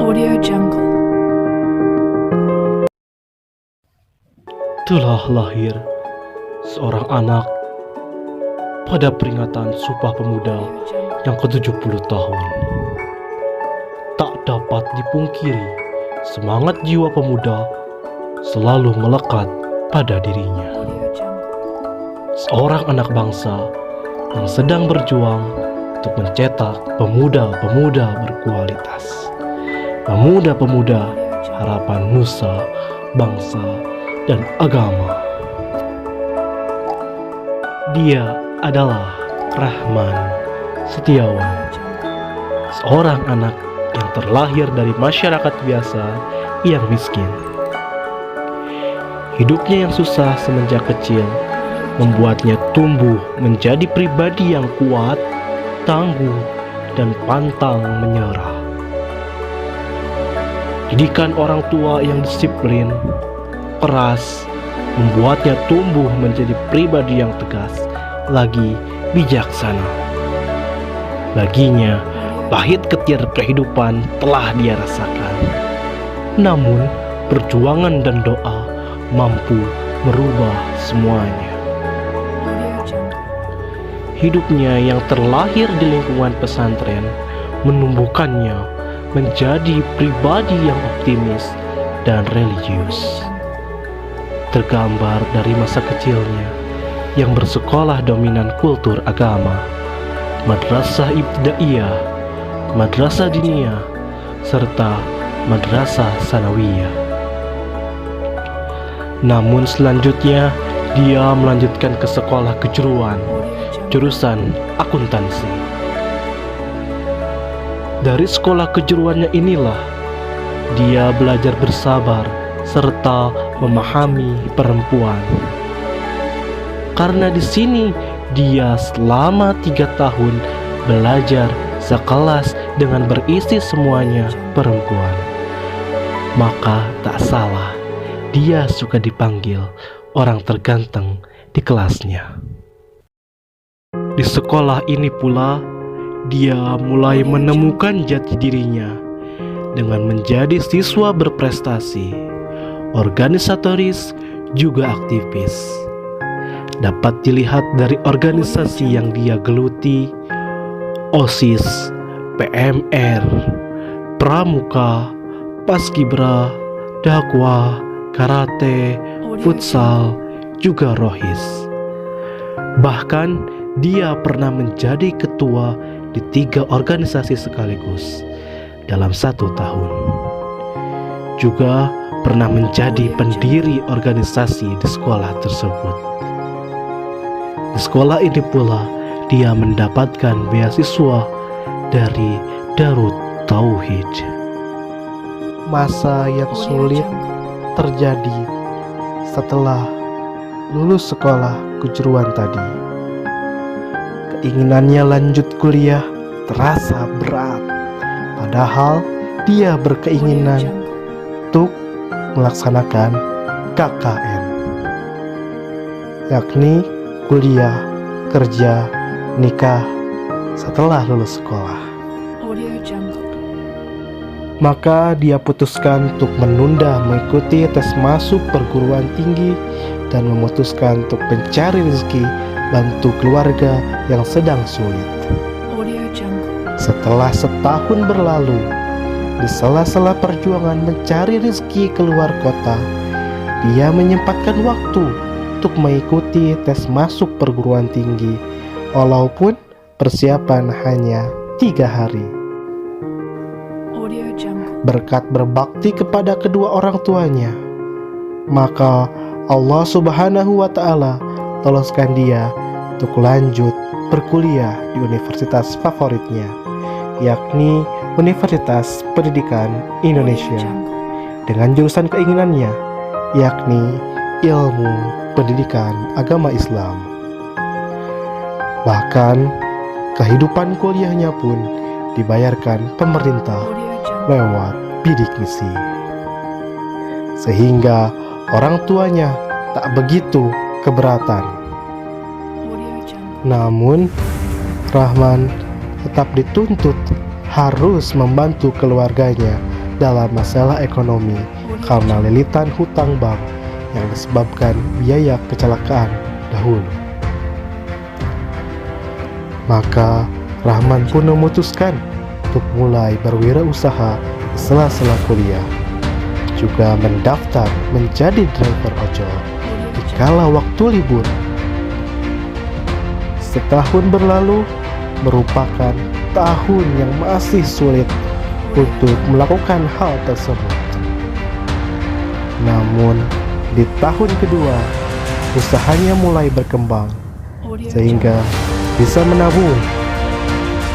Audio Jungle. Telah lahir seorang anak pada peringatan Sumpah Pemuda yang ke-70 tahun. Tak dapat dipungkiri, semangat jiwa pemuda selalu melekat pada dirinya. Seorang anak bangsa yang sedang berjuang untuk mencetak pemuda-pemuda berkualitas. Pemuda-pemuda harapan nusa, bangsa, dan agama. Dia adalah Rahman Setiawan, seorang anak yang terlahir dari masyarakat biasa yang miskin. Hidupnya yang susah semenjak kecil membuatnya tumbuh menjadi pribadi yang kuat, tangguh, dan pantang menyerah. Didikan orang tua yang disiplin, keras, membuatnya tumbuh menjadi pribadi yang tegas, lagi bijaksana. Baginya, pahit ketir kehidupan telah dia rasakan. Namun, perjuangan dan doa mampu merubah semuanya. Hidupnya yang terlahir di lingkungan pesantren menumbuhkannya menjadi pribadi yang optimis dan religius. Tergambar dari masa kecilnya yang bersekolah dominan kultur agama, madrasah ibtidaiyah, madrasah diniyah, serta madrasah sanawiyah. Namun selanjutnya dia melanjutkan ke sekolah kejuruan, jurusan akuntansi. Dari sekolah kejuruannya inilah dia belajar bersabar serta memahami perempuan. Karena di sini dia selama 3 tahun belajar sekelas dengan berisi semuanya perempuan. Maka tak salah dia suka dipanggil orang terganteng di kelasnya. Di sekolah ini pula dia mulai menemukan jati dirinya dengan menjadi siswa berprestasi, organisatoris, juga aktivis. Dapat dilihat dari organisasi yang dia geluti: OSIS, PMR, Pramuka, Paskibra, dakwah, karate, futsal, juga rohis. Bahkan dia pernah menjadi ketua di 3 organisasi sekaligus dalam 1 tahun. Juga pernah menjadi pendiri organisasi di sekolah tersebut. Di sekolah ini pula dia mendapatkan beasiswa dari Darut Tauhid. Masa yang sulit terjadi setelah lulus sekolah kejuruan tadi. Keinginannya lanjut kuliah terasa berat, padahal dia berkeinginan untuk melaksanakan KKN, yakni kuliah, kerja, nikah setelah lulus sekolah. Maka dia putuskan untuk menunda mengikuti tes masuk perguruan tinggi dan memutuskan untuk mencari rezeki bantu keluarga yang sedang sulit. Setelah setahun berlalu, di sela-sela perjuangan mencari rezeki keluar kota, dia menyempatkan waktu untuk mengikuti tes masuk perguruan tinggi, walaupun persiapan hanya 3 hari. Berkat berbakti kepada kedua orang tuanya, maka Allah Subhanahu wa Ta'ala loloskan dia untuk lanjut berkuliah di universitas favoritnya, yakni Universitas Pendidikan Indonesia, dengan jurusan keinginannya, yakni Ilmu Pendidikan Agama Islam. Bahkan kehidupan kuliahnya pun dibayarkan pemerintah lewat bidik misi, sehingga orang tuanya tak begitu keberatan. Namun Rahman tetap dituntut harus membantu keluarganya dalam masalah ekonomi karena lilitan hutang bank yang disebabkan biaya kecelakaan dahulu. Maka Rahman pun memutuskan untuk mulai berwirausaha di sela-sela kuliah, juga mendaftar menjadi driver ojol di kala waktu libur. Setahun berlalu merupakan tahun yang masih sulit untuk melakukan hal tersebut. Namun di tahun kedua usahanya mulai berkembang sehingga bisa menabung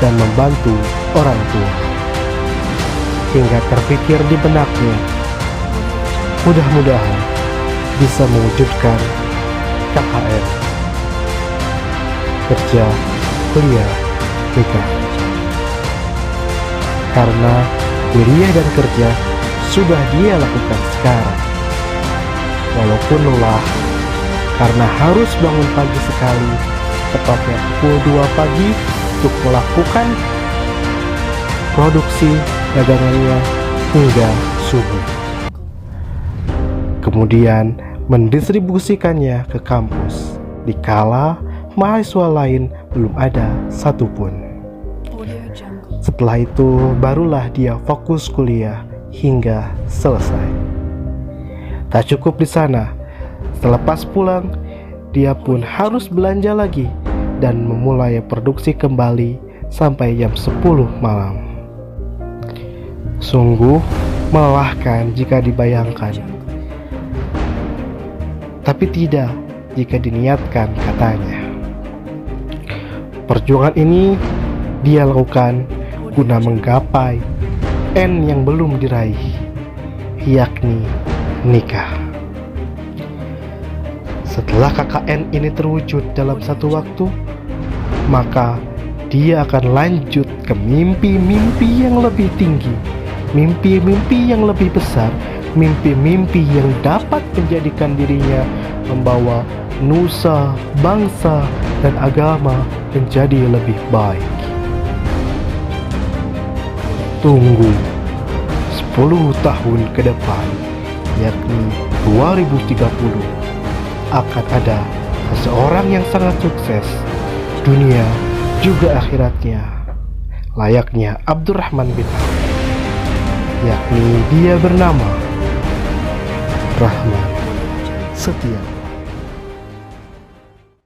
dan membantu orang tua, hingga terpikir di benaknya mudah-mudahan bisa mewujudkan KKN, kerja, kuliah, nikah. Karena kuliah dan kerja sudah dia lakukan sekarang. Walaupun lelah karena harus bangun pagi sekali, tepatnya pukul 2 pagi untuk melakukan produksi dagangannya hingga subuh. Kemudian mendistribusikannya ke kampus, dikala mahasiswa lain belum ada satupun. Setelah itu barulah dia fokus kuliah hingga selesai. Tak cukup di sana, selepas pulang dia pun harus belanja lagi dan memulai produksi kembali sampai jam 10 malam. Sungguh melelahkan jika dibayangkan, tapi tidak jika diniatkan, katanya. Perjuangan ini dia lakukan guna menggapai N yang belum diraih, yakni nikah. Setelah KKN ini terwujud dalam satu waktu, maka dia akan lanjut ke mimpi-mimpi yang lebih tinggi, mimpi-mimpi yang lebih besar, mimpi-mimpi yang dapat menjadikan dirinya membawa nusa, bangsa, dan agama menjadi lebih baik. Tunggu 10 tahun ke depan, yakni 2030, akan ada seseorang yang sangat sukses dunia juga akhiratnya, layaknya Abdurrahman bin Auf, yakni dia bernama Rahman Setia.